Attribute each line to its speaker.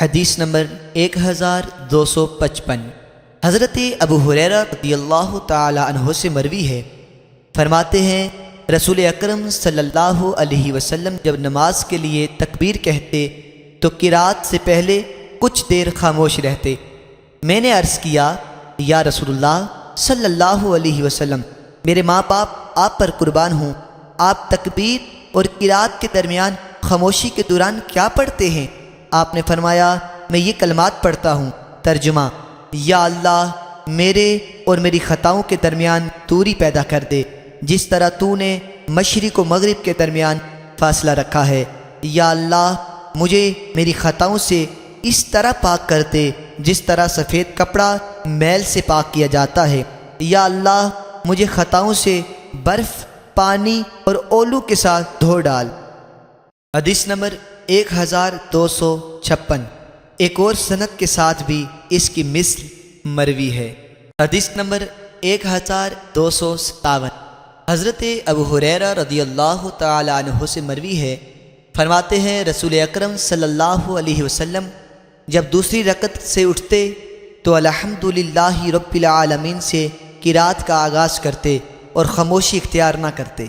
Speaker 1: حدیث نمبر 1255 حضرت ابو ہریرہ رضی اللہ تعالی عنہ سے مروی ہے، فرماتے ہیں رسول اکرم صلی اللہ علیہ وسلم جب نماز کے لیے تکبیر کہتے تو قرات سے پہلے کچھ دیر خاموش رہتے۔ میں نے عرض کیا یا رسول اللہ صلی اللہ علیہ وسلم، میرے ماں باپ آپ پر قربان ہوں، آپ تکبیر اور قرات کے درمیان خاموشی کے دوران کیا پڑھتے ہیں؟ آپ نے فرمایا میں یہ کلمات پڑھتا ہوں۔ ترجمہ: یا اللہ میرے اور میری خطاؤں کے درمیان دوری پیدا کر دے جس طرح تو نے مشرق و مغرب کے درمیان فاصلہ رکھا ہے۔ یا اللہ مجھے میری خطاؤں سے اس طرح پاک کر دے جس طرح سفید کپڑا میل سے پاک کیا جاتا ہے۔ یا اللہ مجھے خطاؤں سے برف، پانی اور اولو کے ساتھ دھو ڈال۔ حدیث نمبر 1256 ایک اور سند کے ساتھ بھی اس کی مثل مروی ہے۔ حدیث نمبر 1257 حضرت ابو ہریرہ رضی اللہ تعالی عنہ سے مروی ہے، فرماتے ہیں رسول اکرم صلی اللہ علیہ وسلم جب دوسری رکعت سے اٹھتے تو الحمدللہ رب العالمین سے قرات کا آغاز کرتے اور خاموشی اختیار نہ کرتے۔